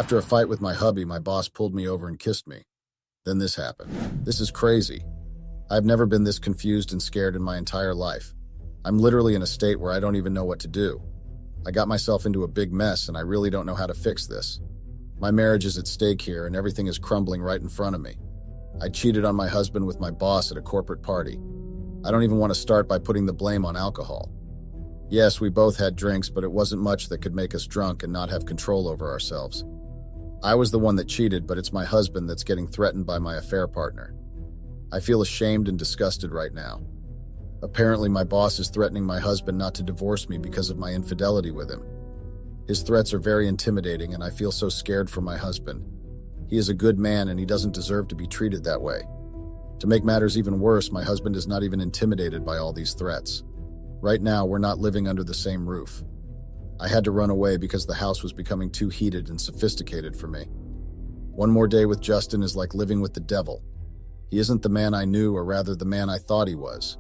After a fight with my hubby, my boss pulled me over and kissed me. Then this happened. This is crazy. I've never been this confused and scared in my entire life. I'm literally in a state where I don't even know what to do. I got myself into a big mess and I really don't know how to fix this. My marriage is at stake here and everything is crumbling right in front of me. I cheated on my husband with my boss at a corporate party. I don't even want to start by putting the blame on alcohol. Yes, we both had drinks, but it wasn't much that could make us drunk and not have control over ourselves. I was the one that cheated, but it's my husband that's getting threatened by my affair partner. I feel ashamed and disgusted right now. Apparently, my boss is threatening my husband not to divorce me because of my infidelity with him. His threats are very intimidating, and I feel so scared for my husband. He is a good man, and he doesn't deserve to be treated that way. To make matters even worse, my husband is not even intimidated by all these threats. Right now, we're not living under the same roof. I had to run away because the house was becoming too heated and sophisticated for me. One more day with Justin is like living with the devil. He isn't the man I knew, or rather the man I thought he was.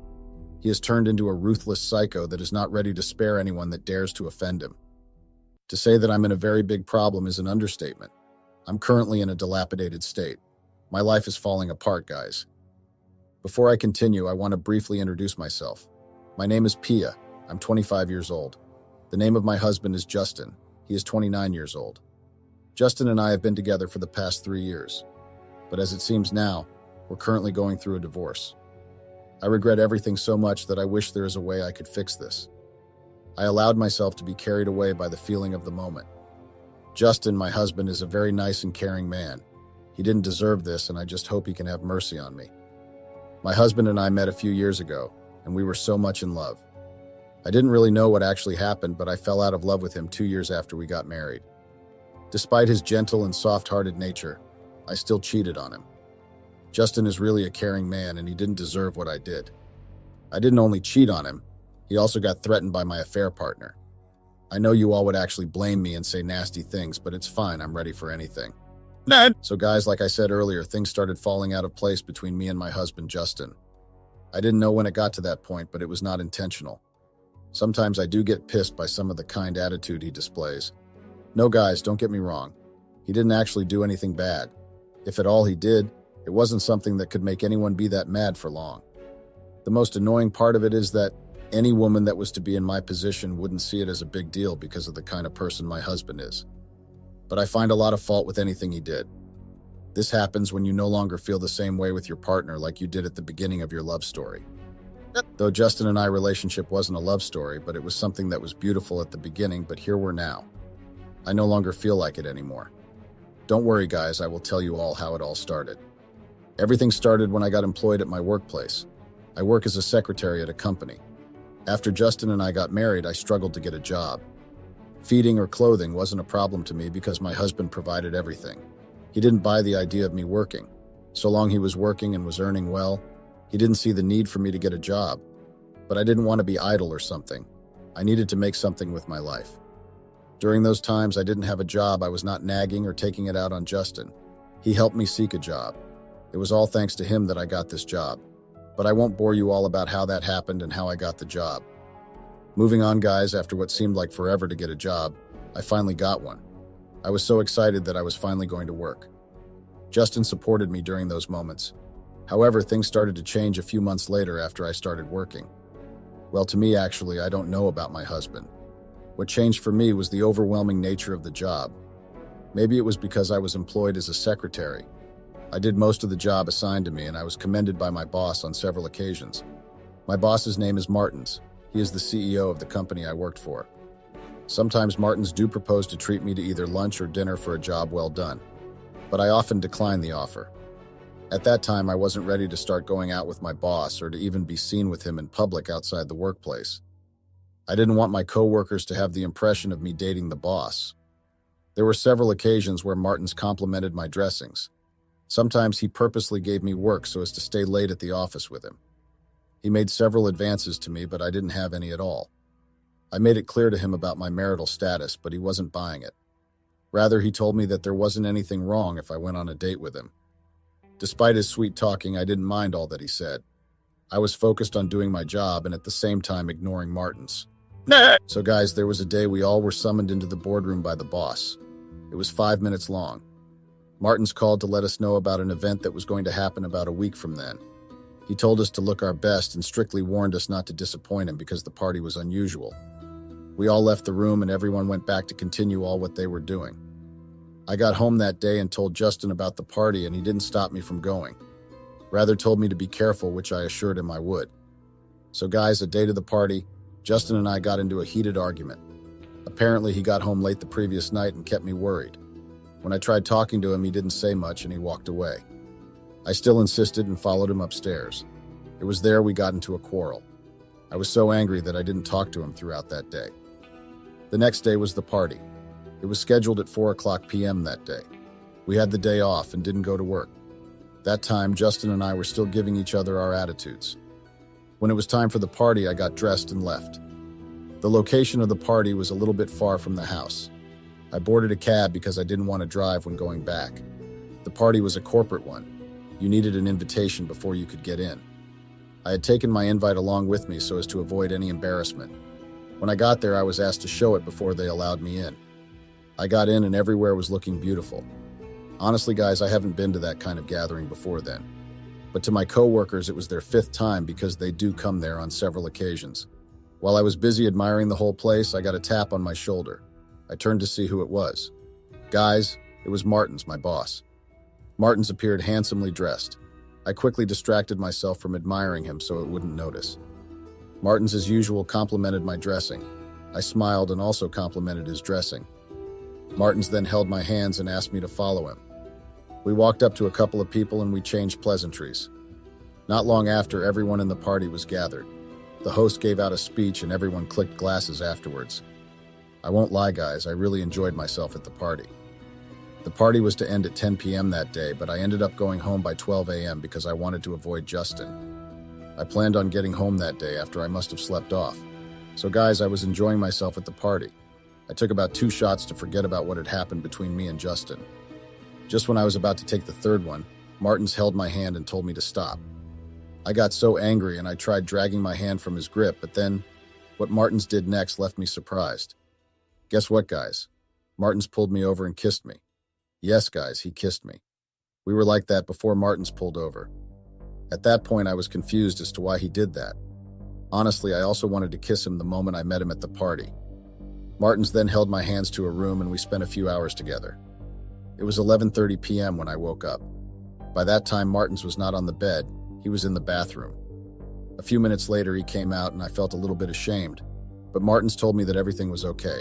He has turned into a ruthless psycho that is not ready to spare anyone that dares to offend him. To say that I'm in a very big problem is an understatement. I'm currently in a dilapidated state. My life is falling apart, guys. Before I continue, I want to briefly introduce myself. My name is Pia. I'm 25 years old. The name of my husband is Justin. He is 29 years old. Justin and I have been together for the past 3 years. But as it seems now, we're currently going through a divorce. I regret everything so much that I wish there is a way I could fix this. I allowed myself to be carried away by the feeling of the moment. Justin, my husband, is a very nice and caring man. He didn't deserve this, and I just hope he can have mercy on me. My husband and I met a few years ago, and we were so much in love. I didn't really know what actually happened, but I fell out of love with him 2 years after we got married. Despite his gentle and soft-hearted nature, I still cheated on him. Justin is really a caring man, and he didn't deserve what I did. I didn't only cheat on him, he also got threatened by my affair partner. I know you all would actually blame me and say nasty things, but it's fine, I'm ready for anything. Ned! So guys, like I said earlier, things started falling out of place between me and my husband, Justin. I didn't know when it got to that point, but it was not intentional. Sometimes I do get pissed by some of the kind attitude he displays. No guys, don't get me wrong. He didn't actually do anything bad. If at all he did, it wasn't something that could make anyone be that mad for long. The most annoying part of it is that any woman that was to be in my position wouldn't see it as a big deal because of the kind of person my husband is. But I find a lot of fault with anything he did. This happens when you no longer feel the same way with your partner like you did at the beginning of your love story. Though Justin and I's relationship wasn't a love story, but it was something that was beautiful at the beginning, but here we're now. I no longer feel like it anymore. Don't worry, guys, I will tell you all how it all started. Everything started when I got employed at my workplace. I work as a secretary at a company. After Justin and I got married, I struggled to get a job. Feeding or clothing wasn't a problem to me because my husband provided everything. He didn't buy the idea of me working. So long he was working and was earning well, he didn't see the need for me to get a job. But I didn't want to be idle or something. I needed to make something with my life. During those times I didn't have a job, I was not nagging or taking it out on Justin. He helped me seek a job. It was all thanks to him that I got this job. But I won't bore you all about how that happened and how I got the job. Moving on, guys, after what seemed like forever to get a job, I finally got one. I was so excited that I was finally going to work. Justin supported me during those moments. However, things started to change a few months later after I started working. Well, to me, actually, I don't know about my husband. What changed for me was the overwhelming nature of the job. Maybe it was because I was employed as a secretary. I did most of the job assigned to me, and I was commended by my boss on several occasions. My boss's name is Martins. He is the CEO of the company I worked for. Sometimes Martins do propose to treat me to either lunch or dinner for a job well done, but I often decline the offer. At that time, I wasn't ready to start going out with my boss or to even be seen with him in public outside the workplace. I didn't want my coworkers to have the impression of me dating the boss. There were several occasions where Martins complimented my dressings. Sometimes he purposely gave me work so as to stay late at the office with him. He made several advances to me, but I didn't have any at all. I made it clear to him about my marital status, but he wasn't buying it. Rather, he told me that there wasn't anything wrong if I went on a date with him. Despite his sweet talking, I didn't mind all that he said. I was focused on doing my job and at the same time ignoring Martins. So guys, there was a day we all were summoned into the boardroom by the boss. It was 5 minutes long. Martins called to let us know about an event that was going to happen about a week from then. He told us to look our best and strictly warned us not to disappoint him because the party was unusual. We all left the room and everyone went back to continue all what they were doing. I got home that day and told Justin about the party, and he didn't stop me from going. Rather told me to be careful, which I assured him I would. So guys, a day to the party, Justin and I got into a heated argument. Apparently he got home late the previous night and kept me worried. When I tried talking to him, he didn't say much and he walked away. I still insisted and followed him upstairs. It was there we got into a quarrel. I was so angry that I didn't talk to him throughout that day. The next day was the party. It was scheduled at 4:00 p.m. that day. We had the day off and didn't go to work. That time, Justin and I were still giving each other our attitudes. When it was time for the party, I got dressed and left. The location of the party was a little bit far from the house. I boarded a cab because I didn't want to drive when going back. The party was a corporate one. You needed an invitation before you could get in. I had taken my invite along with me so as to avoid any embarrassment. When I got there, I was asked to show it before they allowed me in. I got in and everywhere was looking beautiful. Honestly, guys, I haven't been to that kind of gathering before then. But to my coworkers, it was their 5th time because they do come there on several occasions. While I was busy admiring the whole place, I got a tap on my shoulder. I turned to see who it was. Guys, it was Martins, my boss. Martins appeared handsomely dressed. I quickly distracted myself from admiring him so it wouldn't notice. Martins, as usual, complimented my dressing. I smiled and also complimented his dressing. Martins then held my hands and asked me to follow him. We walked up to a couple of people and we changed pleasantries. Not long after, everyone in the party was gathered. The host gave out a speech and everyone clicked glasses afterwards. I won't lie, guys, I really enjoyed myself at the party. The party was to end at 10 p.m. that day, but I ended up going home by 12 a.m. because I wanted to avoid Justin. I planned on getting home that day after I must have slept off. So guys, I was enjoying myself at the party. I took about 2 shots to forget about what had happened between me and Justin. Just when I was about to take the 3rd one, Martins held my hand and told me to stop. I got so angry and I tried dragging my hand from his grip, but then what Martins did next left me surprised. Guess what, guys? Martins pulled me over and kissed me. Yes, guys, he kissed me. We were like that before Martins pulled over. At that point, I was confused as to why he did that. Honestly, I also wanted to kiss him the moment I met him at the party. Martins then held my hands to a room and we spent a few hours together. It was 11:30 p.m. when I woke up. By that time, Martins was not on the bed, he was in the bathroom. A few minutes later, he came out and I felt a little bit ashamed, but Martins told me that everything was okay.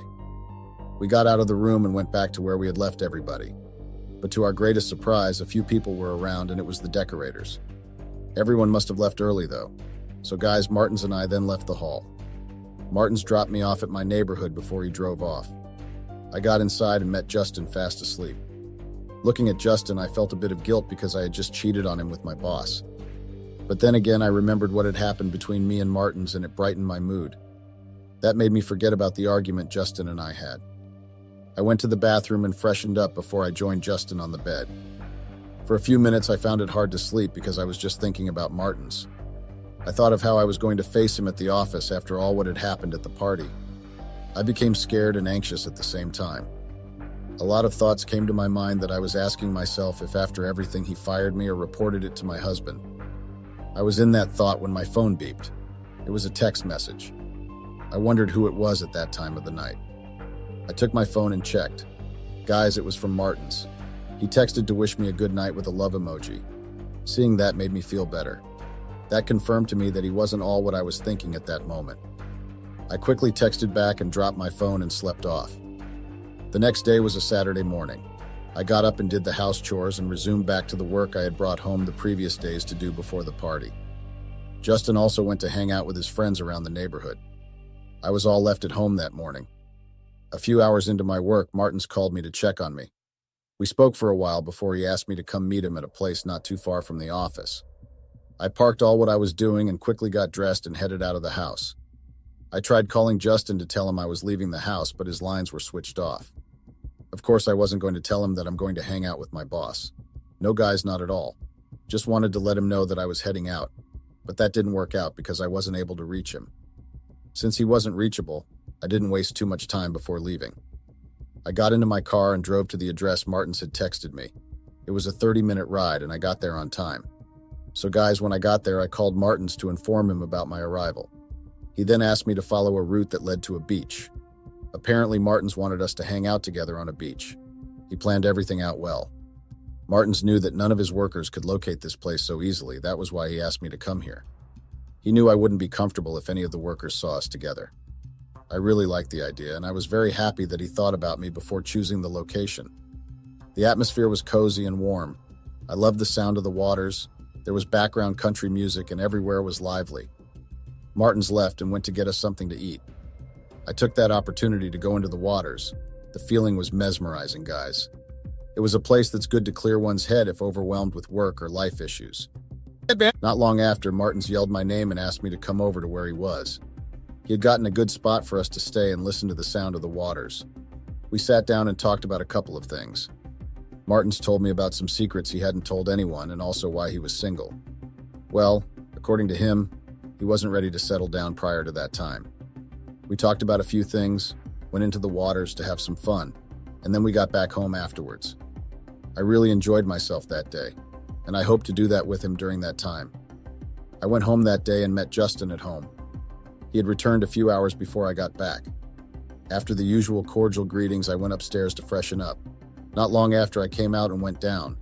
We got out of the room and went back to where we had left everybody. But to our greatest surprise, a few people were around and it was the decorators. Everyone must have left early though. So guys, Martins and I then left the hall. Martins dropped me off at my neighborhood before he drove off. I got inside and met Justin fast asleep. Looking at Justin, I felt a bit of guilt because I had just cheated on him with my boss. But then again, I remembered what had happened between me and Martins and it brightened my mood. That made me forget about the argument Justin and I had. I went to the bathroom and freshened up before I joined Justin on the bed. For a few minutes, I found it hard to sleep because I was just thinking about Martins. I thought of how I was going to face him at the office after all what had happened at the party. I became scared and anxious at the same time. A lot of thoughts came to my mind that I was asking myself if after everything he fired me or reported it to my husband. I was in that thought when my phone beeped. It was a text message. I wondered who it was at that time of the night. I took my phone and checked. Guys, it was from Martins. He texted to wish me a good night with a love emoji. Seeing that made me feel better. That confirmed to me that he wasn't all what I was thinking at that moment. I quickly texted back and dropped my phone and slept off. The next day was a Saturday morning. I got up and did the house chores and resumed back to the work I had brought home the previous days to do before the party. Justin also went to hang out with his friends around the neighborhood. I was all left at home that morning. A few hours into my work, Martins called me to check on me. We spoke for a while before he asked me to come meet him at a place not too far from the office. I parked all what I was doing and quickly got dressed and headed out of the house. I tried calling Justin to tell him I was leaving the house, but his lines were switched off. Of course, I wasn't going to tell him that I'm going to hang out with my boss. No, guys, not at all. Just wanted to let him know that I was heading out, but that didn't work out because I wasn't able to reach him. Since he wasn't reachable, I didn't waste too much time before leaving. I got into my car and drove to the address Martins had texted me. It was a 30-minute ride and I got there on time. So guys, when I got there, I called Martins to inform him about my arrival. He then asked me to follow a route that led to a beach. Apparently, Martins wanted us to hang out together on a beach. He planned everything out well. Martins knew that none of his workers could locate this place so easily. That was why he asked me to come here. He knew I wouldn't be comfortable if any of the workers saw us together. I really liked the idea, and I was very happy that he thought about me before choosing the location. The atmosphere was cozy and warm. I loved the sound of the waters. There was background country music, and everywhere was lively. Martins left and went to get us something to eat. I took that opportunity to go into the waters. The feeling was mesmerizing, guys. It was a place that's good to clear one's head if overwhelmed with work or life issues. Not long after, Martins yelled my name and asked me to come over to where he was. He had gotten a good spot for us to stay and listen to the sound of the waters. We sat down and talked about a couple of things. Martins told me about some secrets he hadn't told anyone and also why he was single. Well, according to him, he wasn't ready to settle down prior to that time. We talked about a few things, went into the waters to have some fun, and then we got back home afterwards. I really enjoyed myself that day, and I hope to do that with him during that time. I went home that day and met Justin at home. He had returned a few hours before I got back. After the usual cordial greetings, I went upstairs to freshen up. Not long after I came out and went down,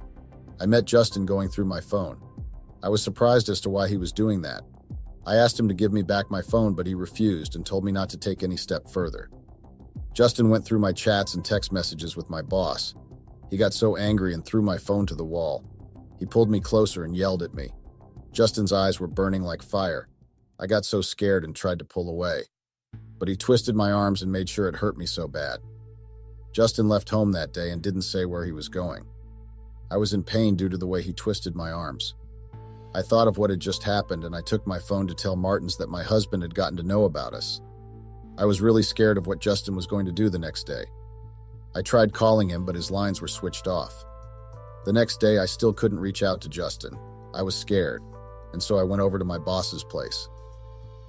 I met Justin going through my phone. I was surprised as to why he was doing that. I asked him to give me back my phone, but he refused and told me not to take any step further. Justin went through my chats and text messages with my boss. He got so angry and threw my phone to the wall. He pulled me closer and yelled at me. Justin's eyes were burning like fire. I got so scared and tried to pull away, but he twisted my arms and made sure it hurt me so bad. Justin left home that day and didn't say where he was going. I was in pain due to the way he twisted my arms. I thought of what had just happened and I took my phone to tell Martins that my husband had gotten to know about us. I was really scared of what Justin was going to do the next day. I tried calling him, but his lines were switched off. The next day, I still couldn't reach out to Justin. I was scared, and so I went over to my boss's place.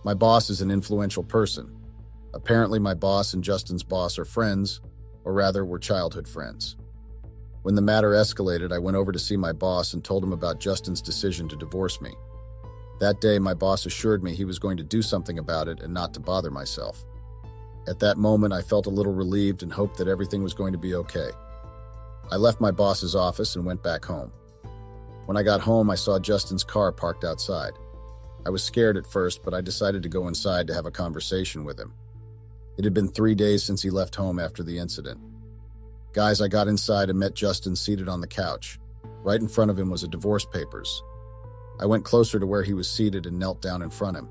My boss is an influential person. Apparently, my boss and Justin's boss are friends, or rather, were childhood friends. When the matter escalated, I went over to see my boss and told him about Justin's decision to divorce me. That day, my boss assured me he was going to do something about it and not to bother myself. At that moment, I felt a little relieved and hoped that everything was going to be okay. I left my boss's office and went back home. When I got home, I saw Justin's car parked outside. I was scared at first, but I decided to go inside to have a conversation with him. It had been 3 days since he left home after the incident. Guys, I got inside and met Justin seated on the couch. Right in front of him was a divorce papers. I went closer to where he was seated and knelt down in front of him.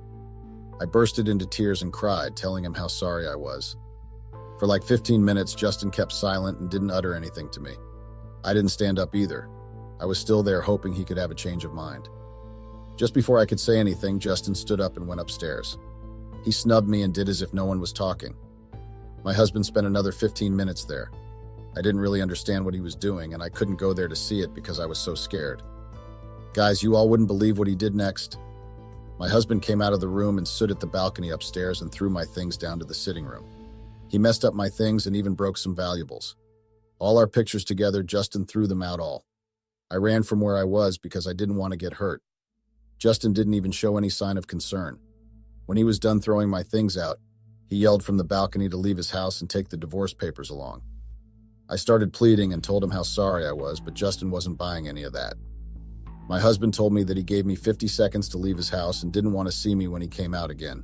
I bursted into tears and cried, telling him how sorry I was. For like 15 minutes, Justin kept silent and didn't utter anything to me. I didn't stand up either. I was still there hoping he could have a change of mind. Just before I could say anything, Justin stood up and went upstairs. He snubbed me and did as if no one was talking. My husband spent another 15 minutes there. I didn't really understand what he was doing, and I couldn't go there to see it because I was so scared. Guys, you all wouldn't believe what he did next. My husband came out of the room and stood at the balcony upstairs and threw my things down to the sitting room. He messed up my things and even broke some valuables. All our pictures together, Justin threw them out all. I ran from where I was because I didn't want to get hurt. Justin didn't even show any sign of concern. When he was done throwing my things out, he yelled from the balcony to leave his house and take the divorce papers along. I started pleading and told him how sorry I was, but Justin wasn't buying any of that. My husband told me that he gave me 50 seconds to leave his house and didn't want to see me when he came out again.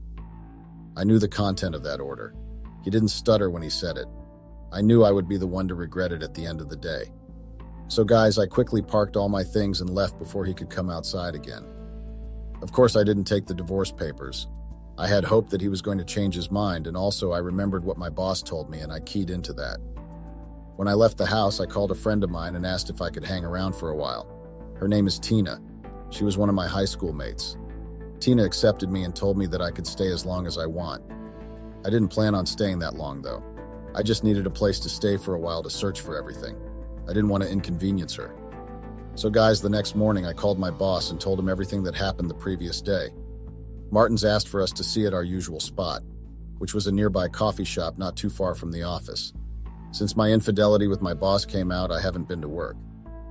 I knew the content of that order. He didn't stutter when he said it. I knew I would be the one to regret it at the end of the day. So guys, I quickly parked all my things and left before he could come outside again. Of course, I didn't take the divorce papers. I had hoped that he was going to change his mind, and also I remembered what my boss told me and I keyed into that. When I left the house, I called a friend of mine and asked if I could hang around for a while. Her name is Tina. She was one of my high school mates. Tina accepted me and told me that I could stay as long as I want. I didn't plan on staying that long, though. I just needed a place to stay for a while to search for everything. I didn't want to inconvenience her. So guys, the next morning I called my boss and told him everything that happened the previous day. Martins asked for us to see at our usual spot, which was a nearby coffee shop not too far from the office. Since my infidelity with my boss came out, I haven't been to work.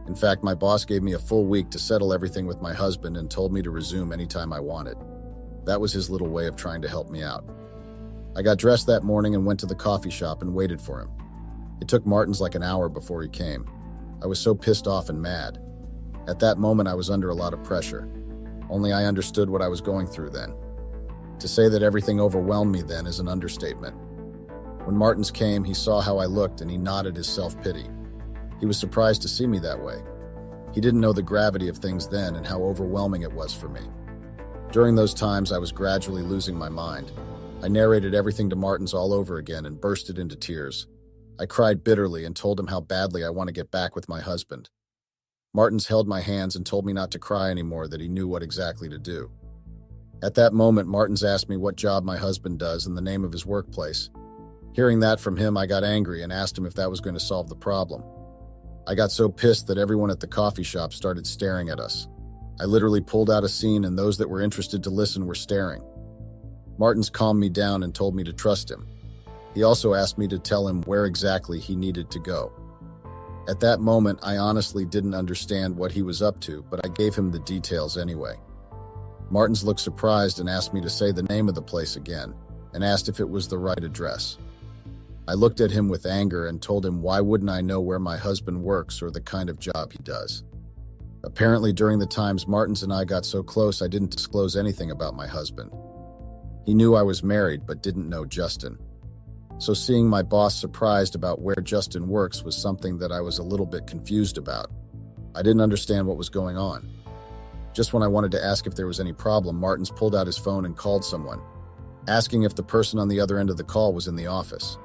In fact, my boss gave me a full week to settle everything with my husband and told me to resume anytime I wanted. That was his little way of trying to help me out. I got dressed that morning and went to the coffee shop and waited for him. It took Martin's like an hour before he came. I was so pissed off and mad. At that moment, I was under a lot of pressure. Only I understood what I was going through then. To say that everything overwhelmed me then is an understatement. When Martins came, he saw how I looked and he nodded his self-pity. He was surprised to see me that way. He didn't know the gravity of things then and how overwhelming it was for me. During those times, I was gradually losing my mind. I narrated everything to Martins all over again and bursted into tears. I cried bitterly and told him how badly I want to get back with my husband. Martins held my hands and told me not to cry anymore, that he knew what exactly to do. At that moment, Martins asked me what job my husband does and the name of his workplace. Hearing that from him, I got angry and asked him if that was going to solve the problem. I got so pissed that everyone at the coffee shop started staring at us. I literally pulled out a scene and those that were interested to listen were staring. Martins calmed me down and told me to trust him. He also asked me to tell him where exactly he needed to go. At that moment, I honestly didn't understand what he was up to, but I gave him the details anyway. Martins looked surprised and asked me to say the name of the place again, and asked if it was the right address. I looked at him with anger and told him why wouldn't I know where my husband works or the kind of job he does. Apparently, during the times Martins and I got so close, I didn't disclose anything about my husband. He knew I was married but didn't know Justin. So seeing my boss surprised about where Justin works was something that I was a little bit confused about. I didn't understand what was going on. Just when I wanted to ask if there was any problem, Martins pulled out his phone and called someone, asking if the person on the other end of the call was in the office.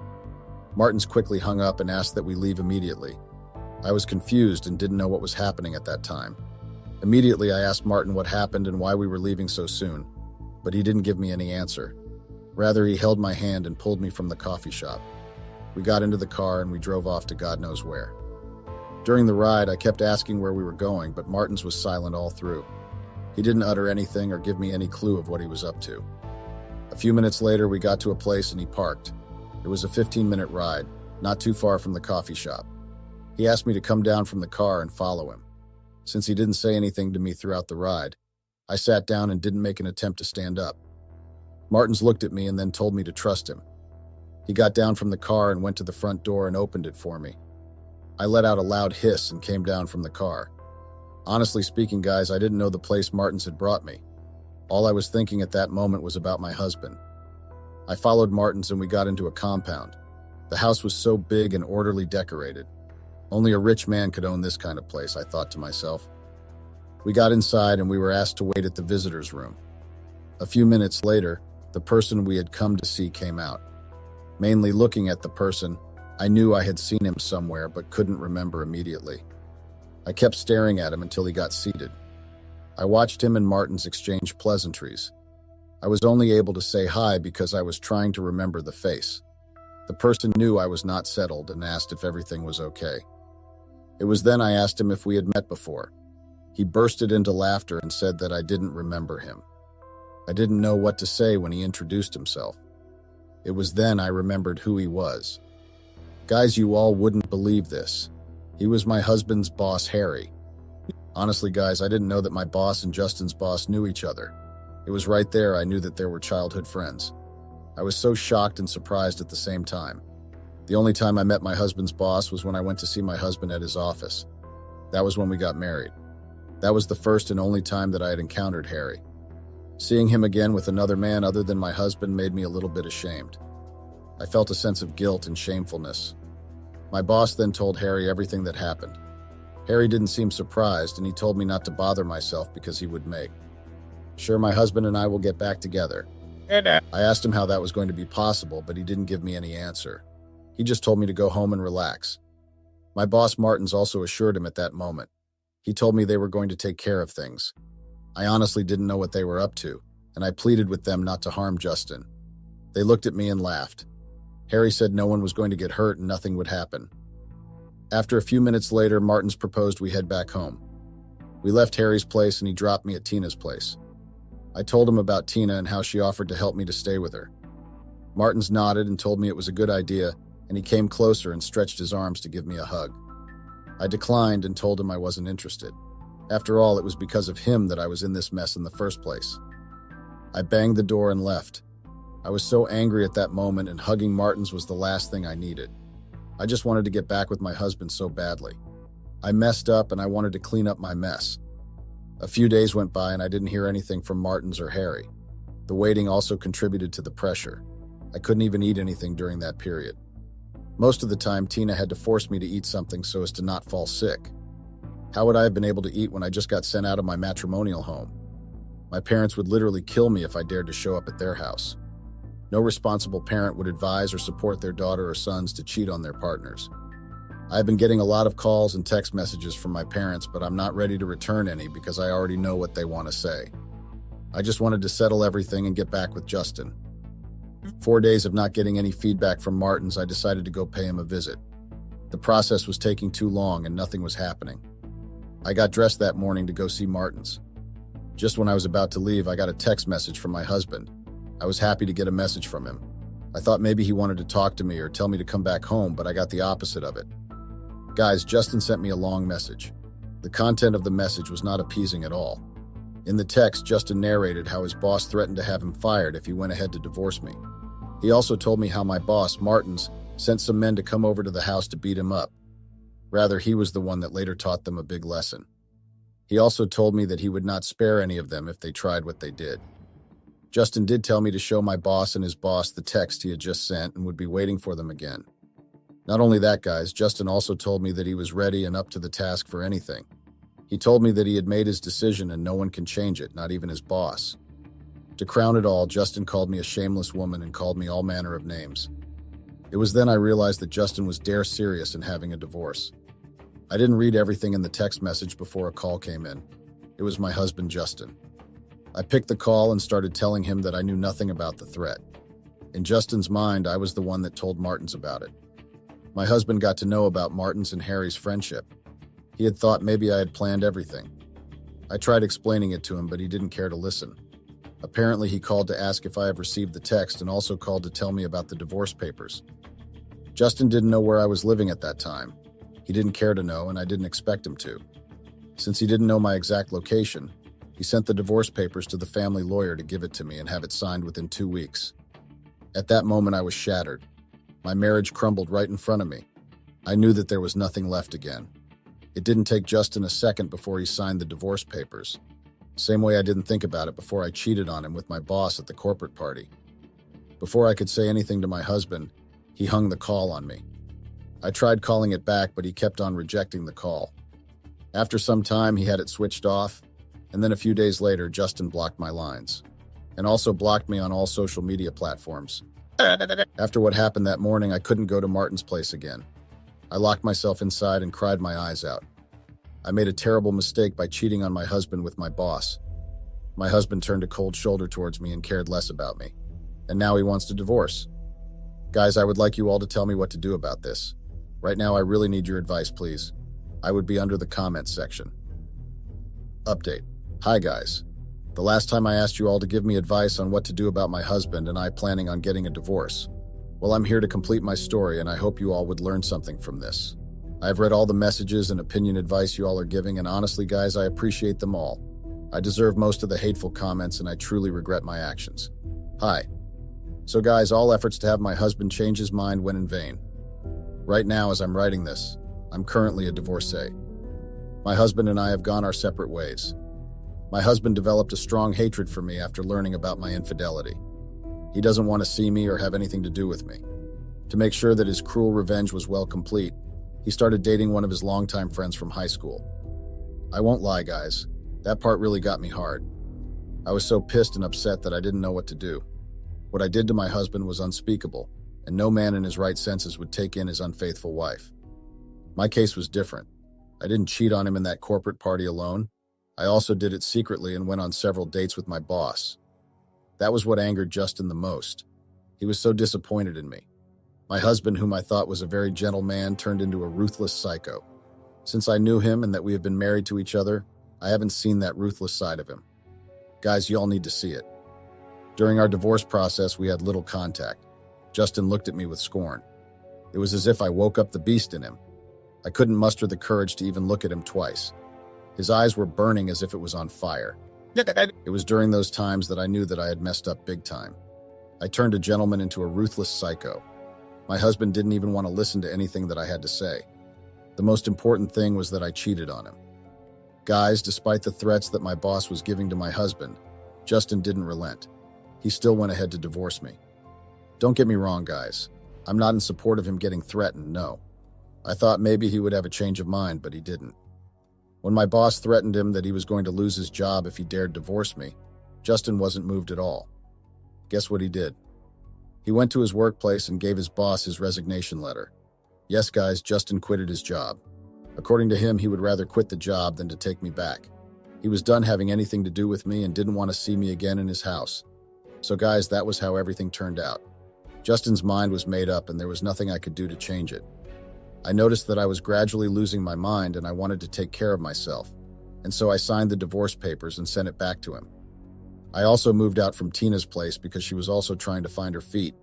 Martins quickly hung up and asked that we leave immediately. I was confused and didn't know what was happening at that time. Immediately, I asked Martin what happened and why we were leaving so soon, but he didn't give me any answer. Rather, he held my hand and pulled me from the coffee shop. We got into the car and we drove off to God knows where. During the ride, I kept asking where we were going, but Martins was silent all through. He didn't utter anything or give me any clue of what he was up to. A few minutes later, we got to a place and he parked. It was a 15-minute ride, not too far from the coffee shop. He asked me to come down from the car and follow him. Since he didn't say anything to me throughout the ride, I sat down and didn't make an attempt to stand up. Martins looked at me and then told me to trust him. He got down from the car and went to the front door and opened it for me. I let out a loud hiss and came down from the car. Honestly speaking, guys, I didn't know the place Martins had brought me. All I was thinking at that moment was about my husband. I followed Martins and we got into a compound. The house was so big and orderly decorated. Only a rich man could own this kind of place, I thought to myself. We got inside and we were asked to wait at the visitor's room. A few minutes later, the person we had come to see came out. Mainly looking at the person, I knew I had seen him somewhere but couldn't remember immediately. I kept staring at him until he got seated. I watched him and Martins exchange pleasantries. I was only able to say hi because I was trying to remember the face. The person knew I was not settled and asked if everything was okay. It was then I asked him if we had met before. He bursted into laughter and said that I didn't remember him. I didn't know what to say when he introduced himself. It was then I remembered who he was. Guys, you all wouldn't believe this. He was my husband's boss, Harry. Honestly, guys, I didn't know that my boss and Justin's boss knew each other. It was right there I knew that they were childhood friends. I was so shocked and surprised at the same time. The only time I met my husband's boss was when I went to see my husband at his office. That was when we got married. That was the first and only time that I had encountered Harry. Seeing him again with another man other than my husband made me a little bit ashamed. I felt a sense of guilt and shamefulness. My boss then told Harry everything that happened. Harry didn't seem surprised and he told me not to bother myself because he would make sure my husband and I will get back together. I asked him how that was going to be possible, but he didn't give me any answer. He just told me to go home and relax. My boss Martins also assured him at that moment. He told me they were going to take care of things. I honestly didn't know what they were up to, and I pleaded with them not to harm Justin. They looked at me and laughed. Harry said no one was going to get hurt and nothing would happen. After a few minutes later, Martins proposed we head back home. We left Harry's place and he dropped me at Tina's place. I told him about Tina and how she offered to help me to stay with her. Martins nodded and told me it was a good idea and he came closer and stretched his arms to give me a hug. I declined and told him I wasn't interested. After all, it was because of him that I was in this mess in the first place. I banged the door and left. I was so angry at that moment, and hugging Martins was the last thing I needed. I just wanted to get back with my husband so badly. I messed up and I wanted to clean up my mess. A few days went by and I didn't hear anything from Martins or Harry. The waiting also contributed to the pressure. I couldn't even eat anything during that period. Most of the time, Tina had to force me to eat something so as to not fall sick. How would I have been able to eat when I just got sent out of my matrimonial home? My parents would literally kill me if I dared to show up at their house. No responsible parent would advise or support their daughter or sons to cheat on their partners. I've been getting a lot of calls and text messages from my parents, but I'm not ready to return any because I already know what they want to say. I just wanted to settle everything and get back with Justin. 4 days of not getting any feedback from Martins, I decided to go pay him a visit. The process was taking too long and nothing was happening. I got dressed that morning to go see Martins. Just when I was about to leave, I got a text message from my husband. I was happy to get a message from him. I thought maybe he wanted to talk to me or tell me to come back home, but I got the opposite of it. Guys, Justin sent me a long message. The content of the message was not appeasing at all. In the text, Justin narrated how his boss threatened to have him fired if he went ahead to divorce me. He also told me how my boss, Martins, sent some men to come over to the house to beat him up. Rather, he was the one that later taught them a big lesson. He also told me that he would not spare any of them if they tried what they did. Justin did tell me to show my boss and his boss the text he had just sent and would be waiting for them again. Not only that, guys, Justin also told me that he was ready and up to the task for anything. He told me that he had made his decision and no one can change it, not even his boss. To crown it all, Justin called me a shameless woman and called me all manner of names. It was then I realized that Justin was dare serious in having a divorce. I didn't read everything in the text message before a call came in. It was my husband, Justin. I picked the call and started telling him that I knew nothing about the threat. In Justin's mind, I was the one that told Martins about it. My husband got to know about Martins and Harry's friendship. He had thought maybe I had planned everything. I tried explaining it to him, but he didn't care to listen. Apparently, he called to ask if I have received the text and also called to tell me about the divorce papers. Justin didn't know where I was living at that time. He didn't care to know, and I didn't expect him to. Since he didn't know my exact location, he sent the divorce papers to the family lawyer to give it to me and have it signed within 2 weeks. At that moment, I was shattered. My marriage crumbled right in front of me. I knew that there was nothing left again. It didn't take Justin a second before he signed the divorce papers. Same way I didn't think about it before I cheated on him with my boss at the corporate party. Before I could say anything to my husband, he hung the call on me. I tried calling it back, but he kept on rejecting the call. After some time, he had it switched off, and then a few days later, Justin blocked my lines, and also blocked me on all social media platforms. After what happened that morning, I couldn't go to Martin's place again. I locked myself inside and cried my eyes out. I made a terrible mistake by cheating on my husband with my boss. My husband turned a cold shoulder towards me and cared less about me. And now he wants to divorce. Guys, I would like you all to tell me what to do about this. Right now, I really need your advice, please. I would be under the comments section. Update. Hi, guys. The last time I asked you all to give me advice on what to do about my husband and I planning on getting a divorce. Well, I'm here to complete my story, and I hope you all would learn something from this. I've read all the messages and opinion advice you all are giving, and honestly, guys, I appreciate them all. I deserve most of the hateful comments, and I truly regret my actions. Hi. So, guys, all efforts to have my husband change his mind went in vain. Right now, as I'm writing this, I'm currently a divorcee. My husband and I have gone our separate ways. My husband developed a strong hatred for me after learning about my infidelity. He doesn't want to see me or have anything to do with me. To make sure that his cruel revenge was well complete, he started dating one of his longtime friends from high school. I won't lie, guys. That part really got me hard. I was so pissed and upset that I didn't know what to do. What I did to my husband was unspeakable, and no man in his right senses would take in his unfaithful wife. My case was different. I didn't cheat on him in that corporate party alone. I also did it secretly and went on several dates with my boss. That was what angered Justin the most. He was so disappointed in me. My husband, whom I thought was a very gentle man, turned into a ruthless psycho. Since I knew him and that we have been married to each other, I haven't seen that ruthless side of him. Guys, you all need to see it. During our divorce process, we had little contact. Justin looked at me with scorn. It was as if I woke up the beast in him. I couldn't muster the courage to even look at him twice. His eyes were burning as if it was on fire. It was during those times that I knew that I had messed up big time. I turned a gentleman into a ruthless psycho. My husband didn't even want to listen to anything that I had to say. The most important thing was that I cheated on him. Guys, despite the threats that my boss was giving to my husband, Justin didn't relent. He still went ahead to divorce me. Don't get me wrong, guys. I'm not in support of him getting threatened, no. I thought maybe he would have a change of mind, but he didn't. When my boss threatened him that he was going to lose his job if he dared divorce me, Justin wasn't moved at all. Guess what he did? He went to his workplace and gave his boss his resignation letter. Yes, guys, Justin quitted his job. According to him, he would rather quit the job than to take me back. He was done having anything to do with me and didn't want to see me again in his house. So guys, that was how everything turned out. Justin's mind was made up and there was nothing I could do to change it. I noticed that I was gradually losing my mind and I wanted to take care of myself. And so I signed the divorce papers and sent it back to him. I also moved out from Tina's place because she was also trying to find her feet.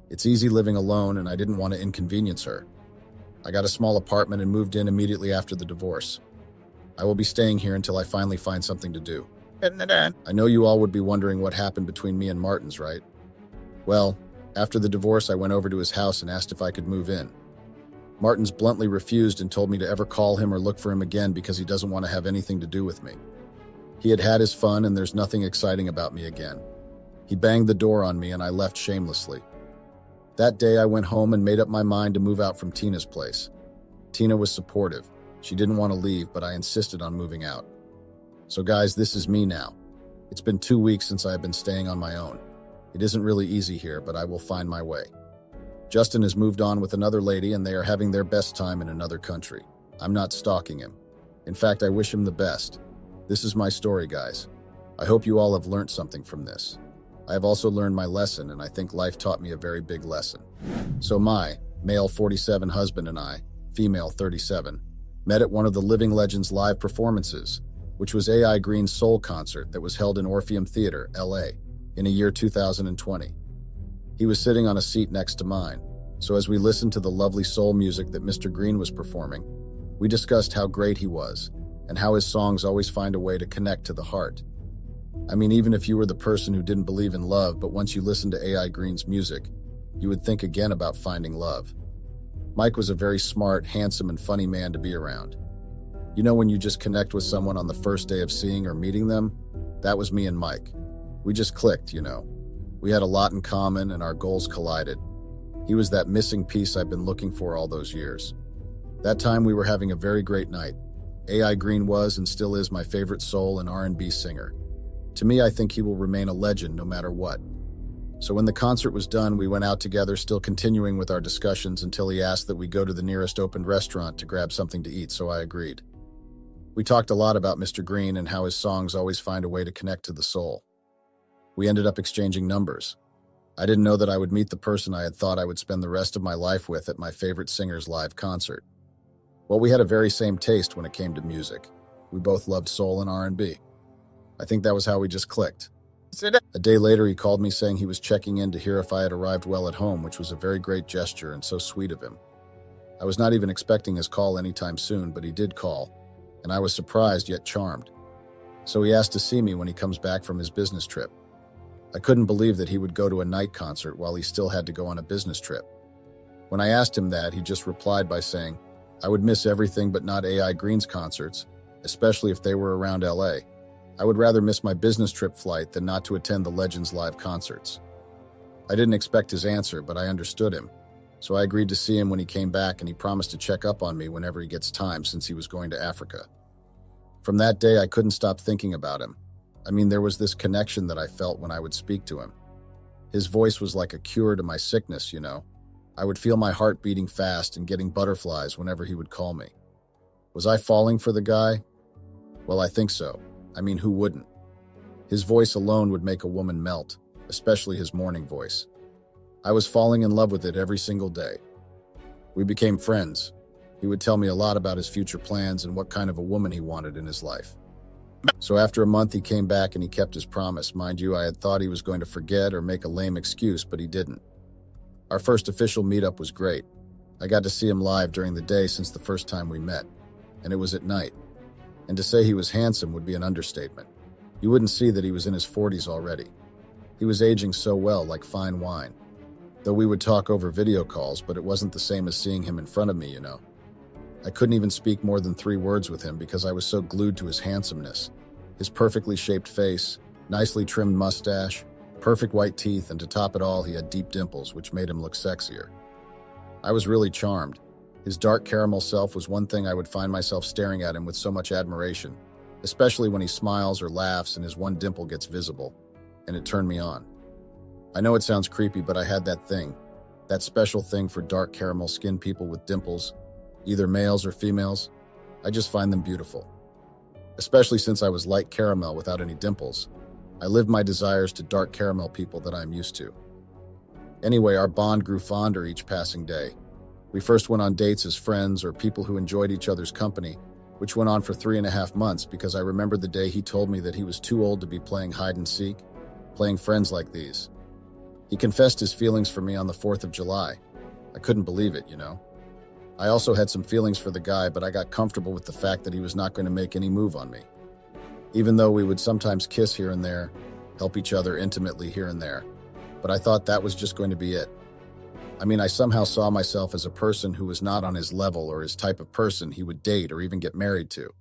It's easy living alone and I didn't want to inconvenience her. I got a small apartment and moved in immediately after the divorce. I will be staying here until I finally find something to do. I know you all would be wondering what happened between me and Martin's, right? Well, after the divorce, I went over to his house and asked if I could move in. Martin's bluntly refused and told me to ever call him or look for him again because he doesn't want to have anything to do with me. He had had his fun and there's nothing exciting about me again. He banged the door on me and I left shamelessly. That day I went home and made up my mind to move out from Tina's place. Tina was supportive. She didn't want to leave, but I insisted on moving out. So guys, this is me now. It's been 2 weeks since I have been staying on my own. It isn't really easy here, but I will find my way. Justin has moved on with another lady and they are having their best time in another country. I'm not stalking him. In fact, I wish him the best. This is my story, guys. I hope you all have learned something from this. I have also learned my lesson, and I think life taught me a very big lesson. So my, male 47 husband and I, female 37, met at one of the Living Legends live performances, which was AI Green's Soul concert that was held in Orpheum Theater, LA, in the year 2020. He was sitting on a seat next to mine, so as we listened to the lovely soul music that Mr. Green was performing, we discussed how great he was, and how his songs always find a way to connect to the heart. I mean, even if you were the person who didn't believe in love, but once you listened to AI Green's music, you would think again about finding love. Mike was a very smart, handsome, and funny man to be around. You know when you just connect with someone on the first day of seeing or meeting them? That was me and Mike. We just clicked, you know. We had a lot in common and our goals collided. He was that missing piece I've been looking for all those years. That time we were having a very great night. AI Green was and still is my favorite soul and R&B singer. To me, I think he will remain a legend no matter what. So when the concert was done, we went out together, still continuing with our discussions until he asked that we go to the nearest opened restaurant to grab something to eat, so I agreed. We talked a lot about Mr. Green and how his songs always find a way to connect to the soul. We ended up exchanging numbers. I didn't know that I would meet the person I had thought I would spend the rest of my life with at my favorite singer's live concert. Well, we had a very same taste when it came to music. We both loved soul and R&B. I think that was how we just clicked. A day later, he called me saying he was checking in to hear if I had arrived well at home, which was a very great gesture and so sweet of him. I was not even expecting his call anytime soon, but he did call, and I was surprised yet charmed. So he asked to see me when he comes back from his business trip. I couldn't believe that he would go to a night concert while he still had to go on a business trip. When I asked him that, he just replied by saying, I would miss everything but not AI Green's concerts, especially if they were around LA. I would rather miss my business trip flight than not to attend the Legends live concerts. I didn't expect his answer, but I understood him. So I agreed to see him when he came back, and he promised to check up on me whenever he gets time since he was going to Africa. From that day, I couldn't stop thinking about him. I mean, there was this connection that I felt when I would speak to him. His voice was like a cure to my sickness, you know. I would feel my heart beating fast and getting butterflies whenever he would call me. Was I falling for the guy? Well, I think so. I mean, who wouldn't? His voice alone would make a woman melt, especially his morning voice. I was falling in love with it every single day. We became friends. He would tell me a lot about his future plans and what kind of a woman he wanted in his life. So after a month, he came back and he kept his promise. Mind you, I had thought he was going to forget or make a lame excuse, but he didn't. Our first official meetup was great. I got to see him live during the day since the first time we met, and it was at night. And to say he was handsome would be an understatement. You wouldn't see that he was in his 40s already. He was aging so well, like fine wine. Though we would talk over video calls, but it wasn't the same as seeing him in front of me, you know. I couldn't even speak more than 3 words with him because I was so glued to his handsomeness. His perfectly shaped face, nicely trimmed mustache, perfect white teeth, and to top it all, he had deep dimples, which made him look sexier. I was really charmed. His dark caramel self was one thing I would find myself staring at him with so much admiration, especially when he smiles or laughs and his one dimple gets visible, and it turned me on. I know it sounds creepy, but I had that thing, that special thing for dark caramel skinned people with dimples, either males or females. I just find them beautiful. Especially since I was light caramel without any dimples. I lived my desires to dark caramel people that I'm used to. Anyway, our bond grew fonder each passing day. We first went on dates as friends or people who enjoyed each other's company, which went on for 3.5 months because I remembered the day he told me that he was too old to be playing hide and seek, playing friends like these. He confessed his feelings for me on the 4th of July. I couldn't believe it, you know. I also had some feelings for the guy, but I got comfortable with the fact that he was not going to make any move on me. Even though we would sometimes kiss here and there, help each other intimately here and there. But I thought that was just going to be it. I mean, I somehow saw myself as a person who was not on his level or his type of person he would date or even get married to.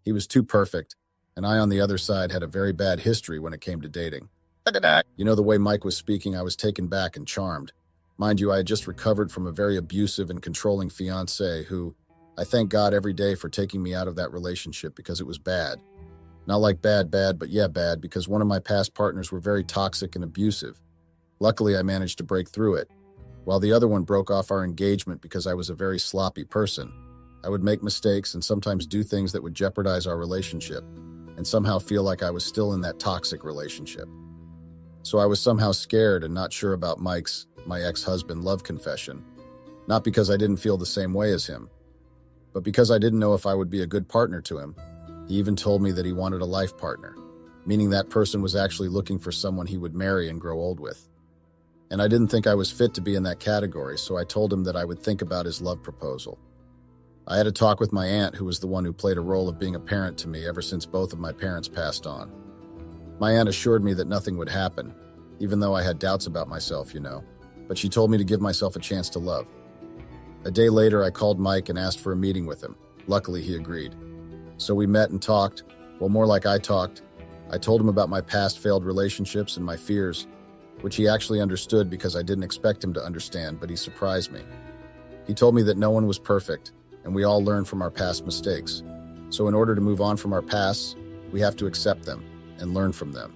He was too perfect, and I on the other side had a very bad history when it came to dating. Look at that. You know, the way Mike was speaking, I was taken back and charmed. Mind you, I had just recovered from a very abusive and controlling fiancé who, I thank God every day for taking me out of that relationship because it was bad. Not like bad, but yeah, bad, because one of my past partners were very toxic and abusive. Luckily, I managed to break through it. While the other one broke off our engagement because I was a very sloppy person. I would make mistakes and sometimes do things that would jeopardize our relationship, and somehow feel like I was still in that toxic relationship. So I was somehow scared and not sure about my ex-husband, love confession. Not because I didn't feel the same way as him, but because I didn't know if I would be a good partner to him. He even told me that he wanted a life partner, meaning that person was actually looking for someone he would marry and grow old with. And I didn't think I was fit to be in that category, so I told him that I would think about his love proposal. I had a talk with my aunt, who was the one who played a role of being a parent to me ever since both of my parents passed on. My aunt assured me that nothing would happen, even though I had doubts about myself, you know, but she told me to give myself a chance to love. A day later, I called Mike and asked for a meeting with him. Luckily, he agreed. So we met and talked, well, more like I talked. I told him about my past failed relationships and my fears, which he actually understood because I didn't expect him to understand, but he surprised me. He told me that no one was perfect, and we all learn from our past mistakes. So in order to move on from our pasts, we have to accept them and learn from them.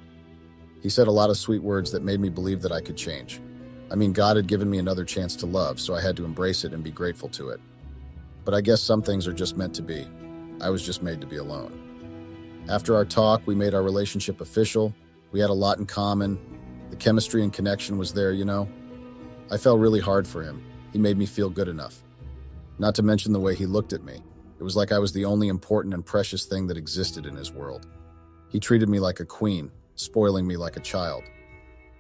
He said a lot of sweet words that made me believe that I could change. I mean, God had given me another chance to love, so I had to embrace it and be grateful to it. But I guess some things are just meant to be. I was just made to be alone. After our talk, we made our relationship official. We had a lot in common. The chemistry and connection was there, you know. I fell really hard for him. He made me feel good enough. Not to mention the way he looked at me. It was like I was the only important and precious thing that existed in his world. He treated me like a queen, spoiling me like a child.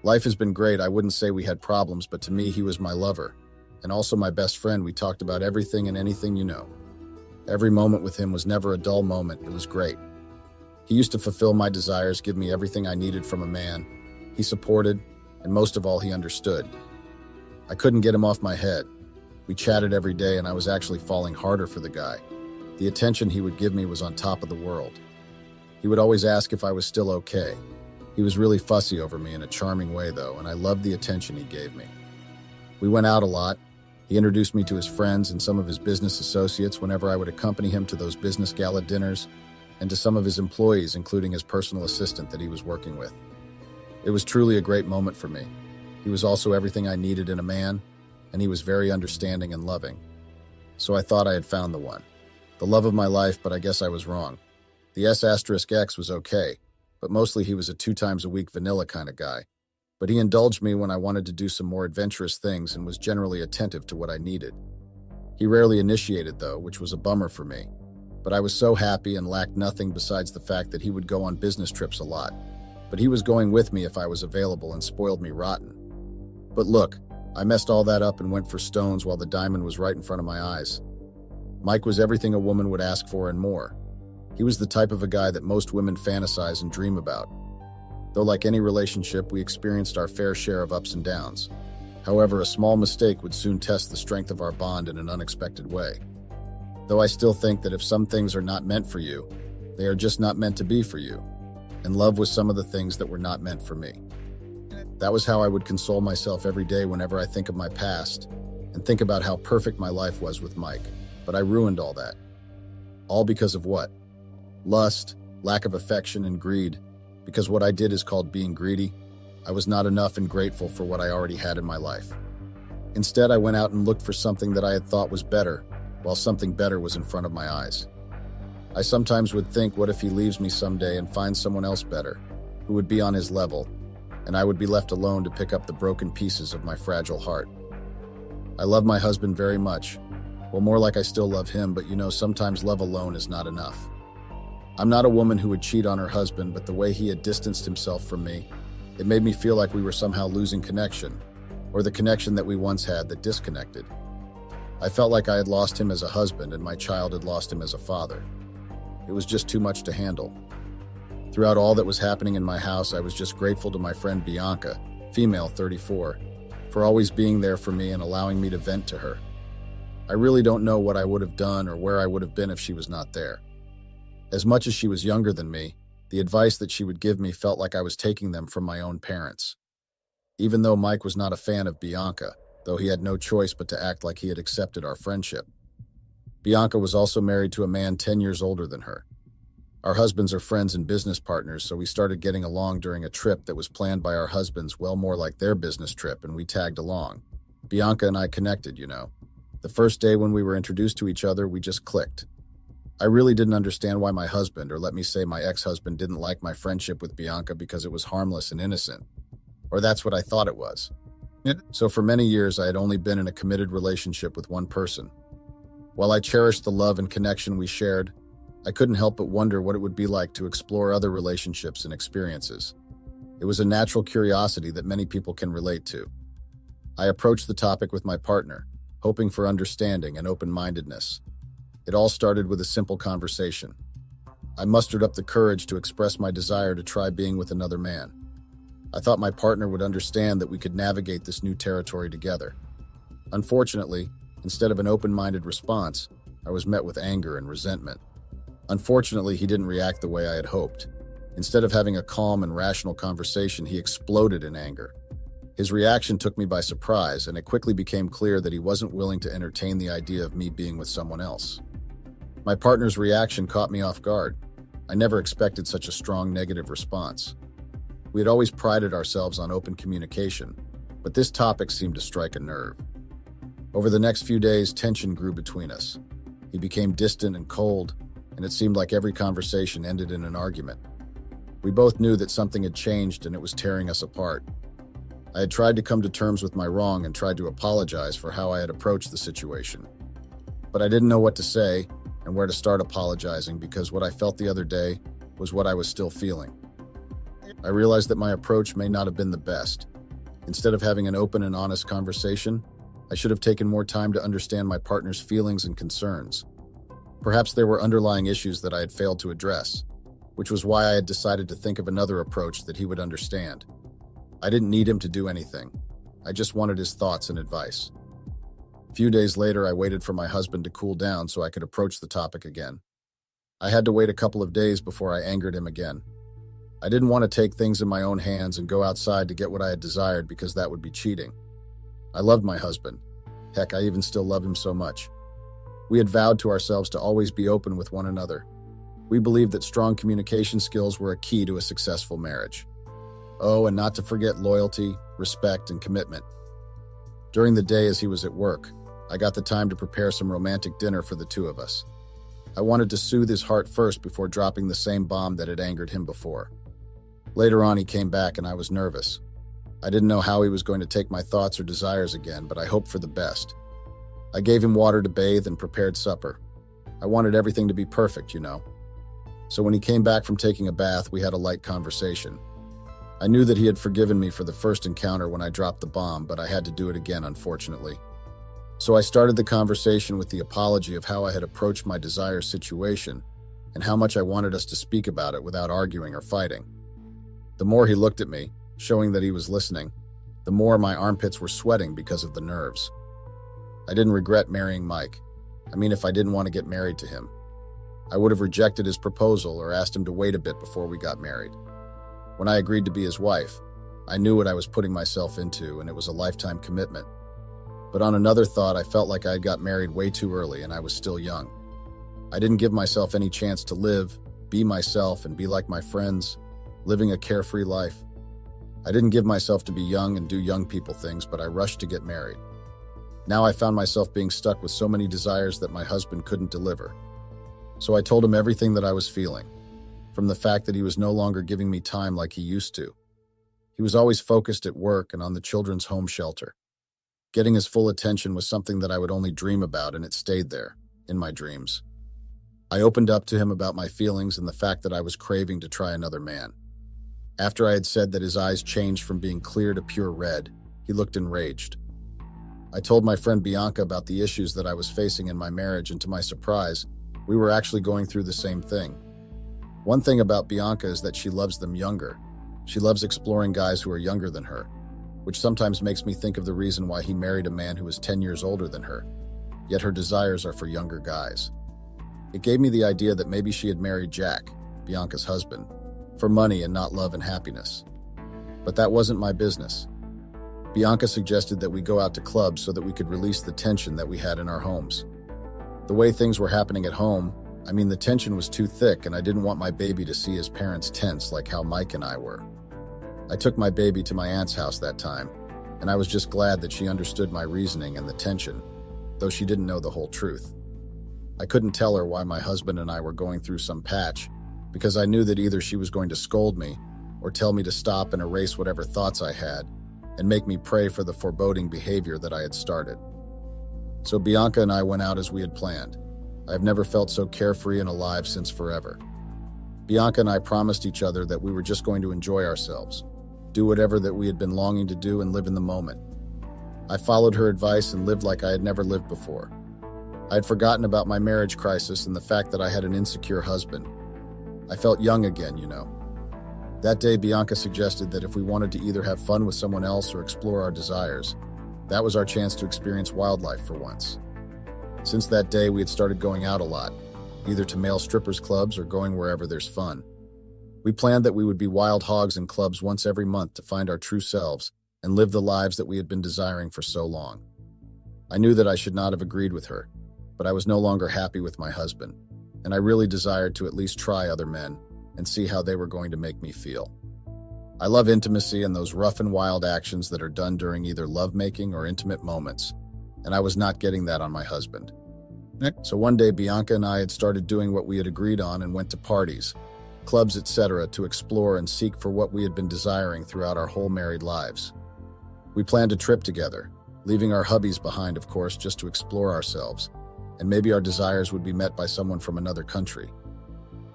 Life has been great. I wouldn't say we had problems, but to me, he was my lover. And also my best friend. We talked about everything and anything, you know. Every moment with him was never a dull moment. It was great. He used to fulfill my desires, give me everything I needed from a man. He supported, and most of all, he understood. I couldn't get him off my head. We chatted every day, and I was actually falling harder for the guy. The attention he would give me was on top of the world. He would always ask if I was still okay. He was really fussy over me in a charming way, though, and I loved the attention he gave me. We went out a lot. He introduced me to his friends and some of his business associates whenever I would accompany him to those business gala dinners, and to some of his employees, including his personal assistant that he was working with. It was truly a great moment for me. He was also everything I needed in a man, and he was very understanding and loving. So I thought I had found the one. The love of my life, but I guess I was wrong. The S*X was okay, but mostly he was a 2 times a week vanilla kind of guy. But he indulged me when I wanted to do some more adventurous things and was generally attentive to what I needed. He rarely initiated, though, which was a bummer for me. But I was so happy and lacked nothing besides the fact that he would go on business trips a lot. But he was going with me if I was available and spoiled me rotten. But look, I messed all that up and went for stones while the diamond was right in front of my eyes. Mike was everything a woman would ask for and more. He was the type of a guy that most women fantasize and dream about. Though like any relationship, we experienced our fair share of ups and downs. However, a small mistake would soon test the strength of our bond in an unexpected way. Though I still think that if some things are not meant for you, they are just not meant to be for you. And love was some of the things that were not meant for me. That was how I would console myself every day whenever I think of my past and think about how perfect my life was with Mike. But I ruined all that. All because of what? Lust, lack of affection, and greed. Because what I did is called being greedy. I was not enough and grateful for what I already had in my life. Instead, I went out and looked for something that I had thought was better, while something better was in front of my eyes. I sometimes would think, what if he leaves me someday and finds someone else better, who would be on his level, and I would be left alone to pick up the broken pieces of my fragile heart. I love my husband very much. Well, more like I still love him, but sometimes love alone is not enough. I'm not a woman who would cheat on her husband, but the way he had distanced himself from me, it made me feel like we were somehow losing connection, or the connection that we once had that disconnected. I felt like I had lost him as a husband and my child had lost him as a father. It was just too much to handle. Throughout all that was happening in my house, I was just grateful to my friend Bianca, female 34, for always being there for me and allowing me to vent to her. I really don't know what I would have done or where I would have been if she was not there. As much as she was younger than me, the advice that she would give me felt like I was taking them from my own parents. Even though Mike was not a fan of Bianca, though he had no choice but to act like he had accepted our friendship. Bianca was also married to a man 10 years older than her. Our husbands are friends and business partners, so we started getting along during a trip that was planned by our husbands, well more like their business trip, and we tagged along. Bianca and I connected, The first day when we were introduced to each other, we just clicked. I really didn't understand why my husband, or let me say my ex-husband, didn't like my friendship with Bianca because it was harmless and innocent. Or that's what I thought it was. So for many years, I had only been in a committed relationship with one person. While I cherished the love and connection we shared, I couldn't help but wonder what it would be like to explore other relationships and experiences. It was a natural curiosity that many people can relate to. I approached the topic with my partner, hoping for understanding and open-mindedness. It all started with a simple conversation. I mustered up the courage to express my desire to try being with another man. I thought my partner would understand that we could navigate this new territory together. Unfortunately, instead of an open-minded response, I was met with anger and resentment. Unfortunately, he didn't react the way I had hoped. Instead of having a calm and rational conversation, he exploded in anger. His reaction took me by surprise, and it quickly became clear that he wasn't willing to entertain the idea of me being with someone else. My partner's reaction caught me off guard. I never expected such a strong negative response. We had always prided ourselves on open communication, but this topic seemed to strike a nerve. Over the next few days, tension grew between us. He became distant and cold, and it seemed like every conversation ended in an argument. We both knew that something had changed and it was tearing us apart. I had tried to come to terms with my wrong and tried to apologize for how I had approached the situation. But I didn't know what to say and where to start apologizing because what I felt the other day was what I was still feeling. I realized that my approach may not have been the best. Instead of having an open and honest conversation, I should have taken more time to understand my partner's feelings and concerns. Perhaps there were underlying issues that I had failed to address, which was why I had decided to think of another approach that he would understand. I didn't need him to do anything. I just wanted his thoughts and advice. A few days later, I waited for my husband to cool down so I could approach the topic again. I had to wait a couple of days before I angered him again. I didn't want to take things in my own hands and go outside to get what I had desired because that would be cheating. I loved my husband. Heck, I even still love him so much. We had vowed to ourselves to always be open with one another. We believed that strong communication skills were a key to a successful marriage. Oh, and not to forget loyalty, respect, and commitment. During the day as he was at work, I got the time to prepare some romantic dinner for the two of us. I wanted to soothe his heart first before dropping the same bomb that had angered him before. Later on, he came back and I was nervous. I didn't know how he was going to take my thoughts or desires again, but I hoped for the best. I gave him water to bathe and prepared supper. I wanted everything to be perfect, So when he came back from taking a bath, we had a light conversation. I knew that he had forgiven me for the first encounter when I dropped the bomb, but I had to do it again, unfortunately. So I started the conversation with the apology of how I had approached my desire situation and how much I wanted us to speak about it without arguing or fighting. The more he looked at me, showing that he was listening, the more my armpits were sweating because of the nerves. I didn't regret marrying Mike. I mean, if I didn't want to get married to him, I would have rejected his proposal or asked him to wait a bit before we got married. When I agreed to be his wife, I knew what I was putting myself into, and it was a lifetime commitment. But on another thought, I felt like I had got married way too early and I was still young. I didn't give myself any chance to live, be myself, and be like my friends, living a carefree life. I didn't give myself to be young and do young people things, but I rushed to get married. Now I found myself being stuck with so many desires that my husband couldn't deliver. So I told him everything that I was feeling, from the fact that he was no longer giving me time like he used to. He was always focused at work and on the children's home shelter. Getting his full attention was something that I would only dream about, and it stayed there, in my dreams. I opened up to him about my feelings and the fact that I was craving to try another man. After I had said that, his eyes changed from being clear to pure red. He looked enraged. I told my friend Bianca about the issues that I was facing in my marriage, and to my surprise, we were actually going through the same thing. One thing about Bianca is that she loves them younger. She loves exploring guys who are younger than her, which sometimes makes me think of the reason why he married a man who was 10 years older than her, yet her desires are for younger guys. It gave me the idea that maybe she had married Jack, Bianca's husband, for money and not love and happiness. But that wasn't my business. Bianca suggested that we go out to clubs so that we could release the tension that we had in our homes. The way things were happening at home, the tension was too thick, and I didn't want my baby to see his parents tense like how Mike and I were. I took my baby to my aunt's house that time, and I was just glad that she understood my reasoning and the tension, though she didn't know the whole truth. I couldn't tell her why my husband and I were going through some patch, because I knew that either she was going to scold me or tell me to stop and erase whatever thoughts I had and make me pray for the foreboding behavior that I had started. So Bianca and I went out as we had planned. I have never felt so carefree and alive since forever. Bianca and I promised each other that we were just going to enjoy ourselves, do whatever that we had been longing to do, and live in the moment. I followed her advice and lived like I had never lived before. I had forgotten about my marriage crisis and the fact that I had an insecure husband. I felt young again, That day, Bianca suggested that if we wanted to either have fun with someone else or explore our desires, that was our chance to experience wildlife for once. Since that day, we had started going out a lot, either to male strippers clubs or going wherever there's fun. We planned that we would be wild hogs in clubs once every month to find our true selves and live the lives that we had been desiring for so long. I knew that I should not have agreed with her, but I was no longer happy with my husband, and I really desired to at least try other men and see how they were going to make me feel. I love intimacy and those rough and wild actions that are done during either lovemaking or intimate moments, and I was not getting that on my husband. So one day, Bianca and I had started doing what we had agreed on and went to parties, clubs, etc., to explore and seek for what we had been desiring throughout our whole married lives. We planned a trip together, leaving our hubbies behind, of course, just to explore ourselves, and maybe our desires would be met by someone from another country.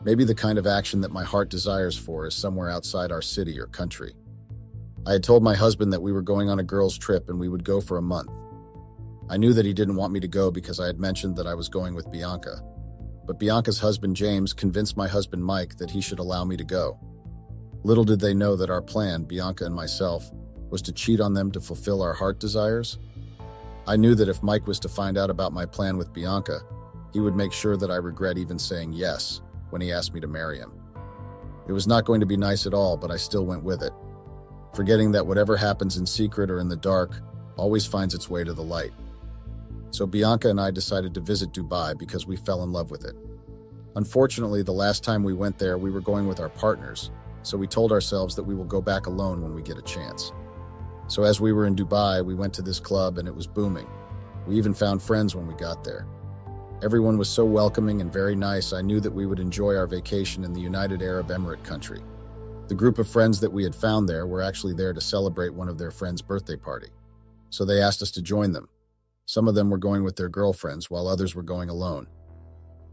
Maybe the kind of action that my heart desires for is somewhere outside our city or country. I had told my husband that we were going on a girls' trip and we would go for a month. I knew that he didn't want me to go because I had mentioned that I was going with Bianca, but Bianca's husband James convinced my husband Mike that he should allow me to go. Little did they know that our plan, Bianca and myself, was to cheat on them to fulfill our heart desires. I knew that if Mike was to find out about my plan with Bianca, he would make sure that I regret even saying yes when he asked me to marry him. It was not going to be nice at all, but I still went with it, forgetting that whatever happens in secret or in the dark always finds its way to the light. So Bianca and I decided to visit Dubai because we fell in love with it. Unfortunately, the last time we went there, we were going with our partners, so we told ourselves that we will go back alone when we get a chance. So as we were in Dubai, we went to this club and it was booming. We even found friends when we got there. Everyone was so welcoming and very nice. I knew that we would enjoy our vacation in the United Arab Emirate country. The group of friends that we had found there were actually there to celebrate one of their friends' birthday party. So they asked us to join them. Some of them were going with their girlfriends, while others were going alone.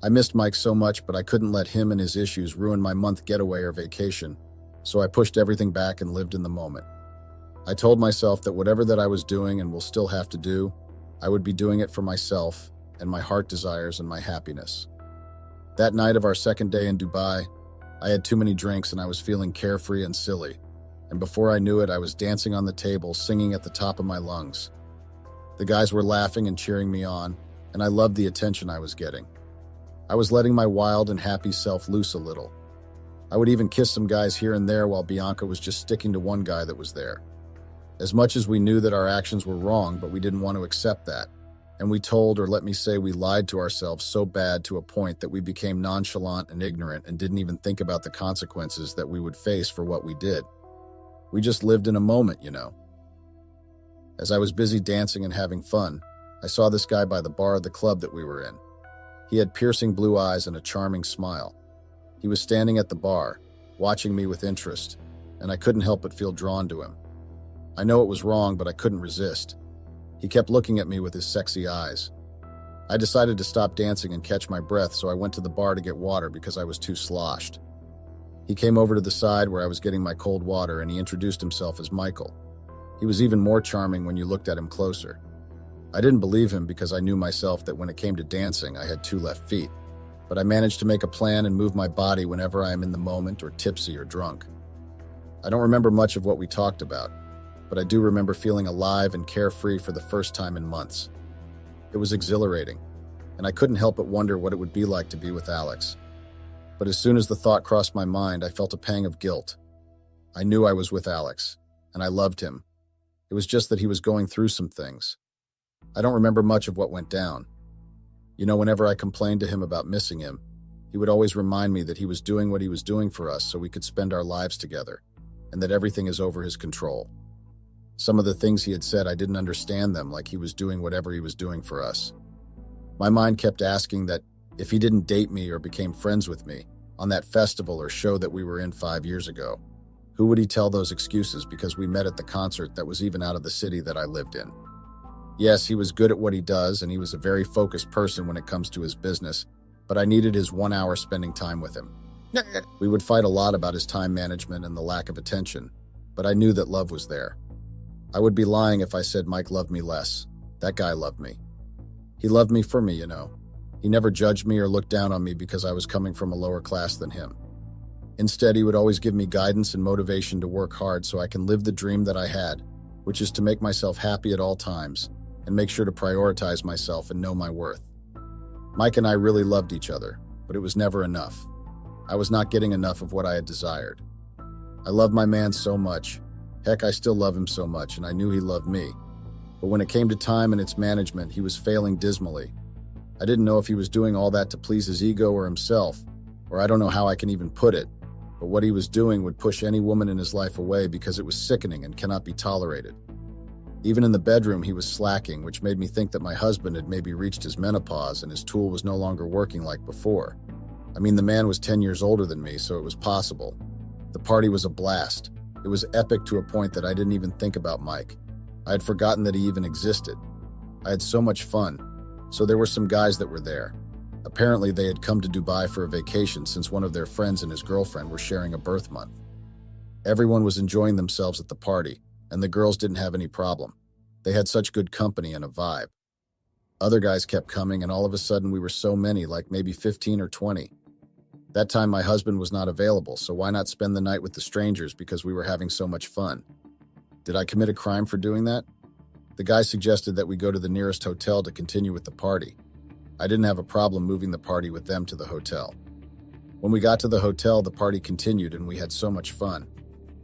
I missed Mike so much, but I couldn't let him and his issues ruin my month getaway or vacation, so I pushed everything back and lived in the moment. I told myself that whatever that I was doing and will still have to do, I would be doing it for myself and my heart desires and my happiness. That night of our second day in Dubai, I had too many drinks and I was feeling carefree and silly. And before I knew it, I was dancing on the table, singing at the top of my lungs. The guys were laughing and cheering me on, and I loved the attention I was getting. I was letting my wild and happy self loose a little. I would even kiss some guys here and there while Bianca was just sticking to one guy that was there. As much as we knew that our actions were wrong, but we didn't want to accept that. And we told, or let me say, we lied to ourselves so bad to a point that we became nonchalant and ignorant and didn't even think about the consequences that we would face for what we did. We just lived in a moment, you know. As I was busy dancing and having fun, I saw this guy by the bar of the club that we were in. He had piercing blue eyes and a charming smile. He was standing at the bar, watching me with interest, and I couldn't help but feel drawn to him. I know it was wrong, but I couldn't resist. He kept looking at me with his sexy eyes. I decided to stop dancing and catch my breath, so I went to the bar to get water because I was too sloshed. He came over to the side where I was getting my cold water, and he introduced himself as Michael. He was even more charming when you looked at him closer. I didn't believe him because I knew myself that when it came to dancing, I had 2 left feet. But I managed to make a plan and move my body whenever I am in the moment or tipsy or drunk. I don't remember much of what we talked about, but I do remember feeling alive and carefree for the first time in months. It was exhilarating, and I couldn't help but wonder what it would be like to be with Alex. But as soon as the thought crossed my mind, I felt a pang of guilt. I knew I was with Alex, and I loved him. It was just that he was going through some things. I don't remember much of what went down. You know, whenever I complained to him about missing him, he would always remind me that he was doing what he was doing for us so we could spend our lives together, and that everything is over his control. Some of the things he had said, I didn't understand them, like he was doing whatever he was doing for us. My mind kept asking that if he didn't date me or became friends with me on that festival or show that we were in 5 years ago, who would he tell those excuses because we met at the concert that was even out of the city that I lived in? Yes, he was good at what he does, and he was a very focused person when it comes to his business, but I needed his 1 hour spending time with him. We would fight a lot about his time management and the lack of attention, but I knew that love was there. I would be lying if I said Mike loved me less. That guy loved me. He loved me for me, you know. He never judged me or looked down on me because I was coming from a lower class than him. Instead, he would always give me guidance and motivation to work hard so I can live the dream that I had, which is to make myself happy at all times and make sure to prioritize myself and know my worth. Mike and I really loved each other, but it was never enough. I was not getting enough of what I had desired. I love my man so much. Heck, I still love him so much, and I knew he loved me. But when it came to time and its management, he was failing dismally. I didn't know if he was doing all that to please his ego or himself, or I don't know how I can even put it, but what he was doing would push any woman in his life away because it was sickening and cannot be tolerated. Even in the bedroom, he was slacking, which made me think that my husband had maybe reached his menopause and his tool was no longer working like before. I mean, the man was 10 years older than me, so it was possible. The party was a blast. It was epic to a point that I didn't even think about Mike. I had forgotten that he even existed. I had so much fun. So there were some guys that were there. Apparently, they had come to Dubai for a vacation since one of their friends and his girlfriend were sharing a birth month. Everyone was enjoying themselves at the party, and the girls didn't have any problem. They had such good company and a vibe. Other guys kept coming, and all of a sudden we were so many, like maybe 15 or 20. That time my husband was not available, so why not spend the night with the strangers because we were having so much fun? Did I commit a crime for doing that? The guy suggested that we go to the nearest hotel to continue with the party. I didn't have a problem moving the party with them to the hotel. When we got to the hotel, the party continued and we had so much fun.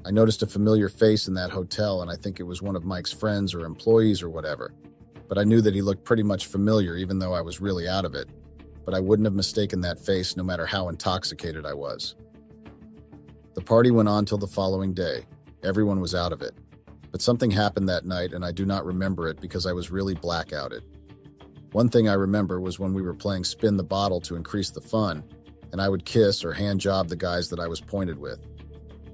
I noticed a familiar face in that hotel, and I think it was one of Mike's friends or employees or whatever. But I knew that he looked pretty much familiar even though I was really out of it. But I wouldn't have mistaken that face no matter how intoxicated I was. The party went on till the following day. Everyone was out of it. But something happened that night, and I do not remember it because I was really blackouted. One thing I remember was when we were playing spin the bottle to increase the fun, and I would kiss or hand job the guys that I was pointed with.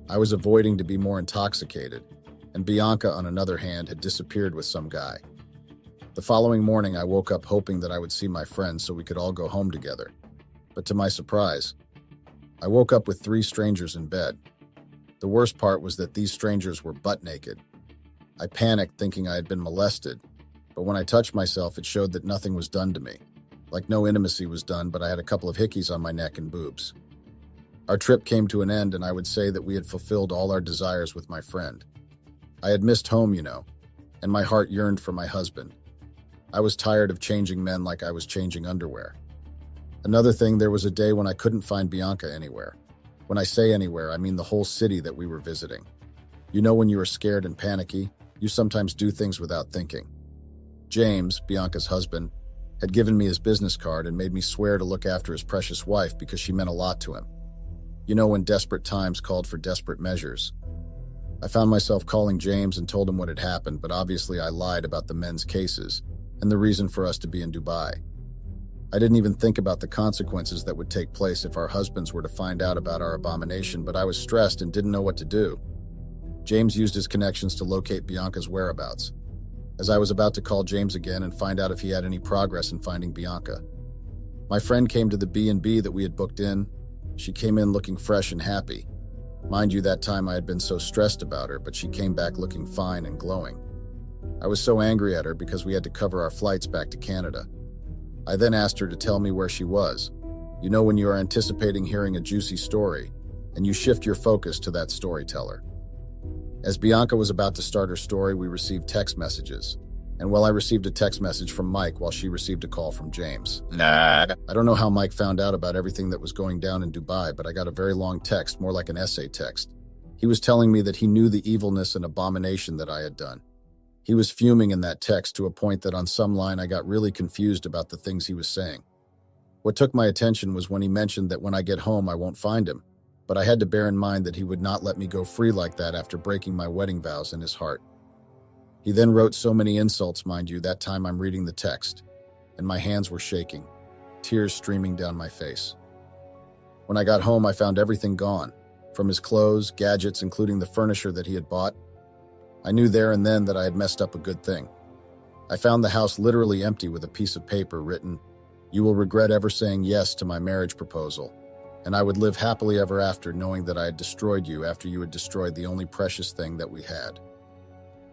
I was avoiding to be more intoxicated, and Bianca, on another hand, had disappeared with some guy. The following morning, I woke up hoping that I would see my friends so we could all go home together. But to my surprise, I woke up with 3 strangers in bed. The worst part was that these strangers were butt naked. I panicked thinking I had been molested, but when I touched myself, it showed that nothing was done to me. Like no intimacy was done, but I had a couple of hickeys on my neck and boobs. Our trip came to an end, and I would say that we had fulfilled all our desires with my friend. I had missed home, and my heart yearned for my husband. I was tired of changing men like I was changing underwear. Another thing, there was a day when I couldn't find Bianca anywhere. When I say anywhere, I mean the whole city that we were visiting. When you are scared and panicky, you sometimes do things without thinking. James, Bianca's husband, had given me his business card and made me swear to look after his precious wife because she meant a lot to him. When desperate times called for desperate measures. I found myself calling James and told him what had happened, but obviously I lied about the men's cases and the reason for us to be in Dubai. I didn't even think about the consequences that would take place if our husbands were to find out about our abomination, but I was stressed and didn't know what to do. James used his connections to locate Bianca's whereabouts. As I was about to call James again and find out if he had any progress in finding Bianca, my friend came to the B&B that we had booked in. She came in looking fresh and happy. Mind you, that time I had been so stressed about her, but she came back looking fine and glowing. I was so angry at her because we had to cover our flights back to Canada. I then asked her to tell me where she was. When you are anticipating hearing a juicy story, and you shift your focus to that storyteller. As Bianca was about to start her story, we received text messages. And I received a text message from Mike while she received a call from James. I don't know how Mike found out about everything that was going down in Dubai, but I got a very long text, more like an essay text. He was telling me that he knew the evilness and abomination that I had done. He was fuming in that text to a point that on some line I got really confused about the things he was saying. What took my attention was when he mentioned that when I get home I won't find him, but I had to bear in mind that he would not let me go free like that after breaking my wedding vows in his heart. He then wrote so many insults, mind you, that time I'm reading the text, and my hands were shaking, tears streaming down my face. When I got home, I found everything gone, from his clothes, gadgets, including the furniture that he had bought. I knew there and then that I had messed up a good thing. I found the house literally empty with a piece of paper written, "You will regret ever saying yes to my marriage proposal, and I would live happily ever after knowing that I had destroyed you after you had destroyed the only precious thing that we had."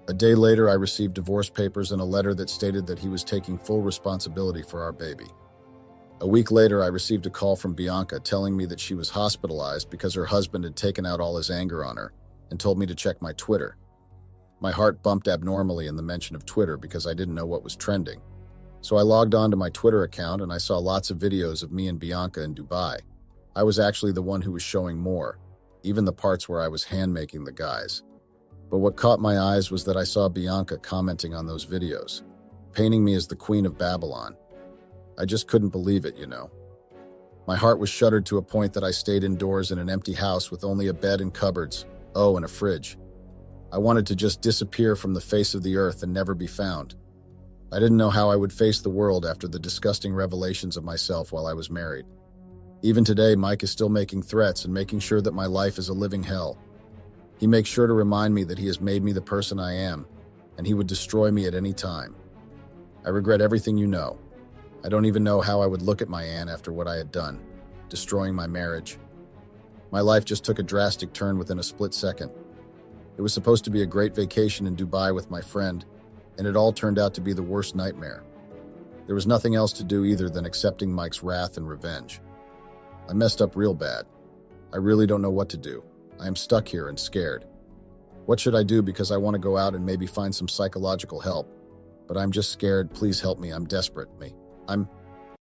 A day later, I received divorce papers and a letter that stated that he was taking full responsibility for our baby. A week later, I received a call from Bianca telling me that she was hospitalized because her husband had taken out all his anger on her and told me to check my Twitter. My heart bumped abnormally in the mention of Twitter because I didn't know what was trending. So I logged on to my Twitter account and I saw lots of videos of me and Bianca in Dubai. I was actually the one who was showing more, even the parts where I was hand-making the guys. But what caught my eyes was that I saw Bianca commenting on those videos, painting me as the Queen of Babylon. I just couldn't believe it, My heart was shuddered to a point that I stayed indoors in an empty house with only a bed and cupboards, and a fridge. I wanted to just disappear from the face of the earth and never be found. I didn't know how I would face the world after the disgusting revelations of myself while I was married. Even today, Mike is still making threats and making sure that my life is a living hell. He makes sure to remind me that he has made me the person I am, and he would destroy me at any time. I regret everything you know. I don't even know how I would look at my aunt after what I had done, destroying my marriage. My life just took a drastic turn within a split second. It was supposed to be a great vacation in Dubai with my friend, and it all turned out to be the worst nightmare. There was nothing else to do either than accepting Mike's wrath and revenge. I messed up real bad. I really don't know what to do. I am stuck here and scared. What should I do, because I want to go out and maybe find some psychological help? But I'm just scared. Please help me. I'm desperate. I'm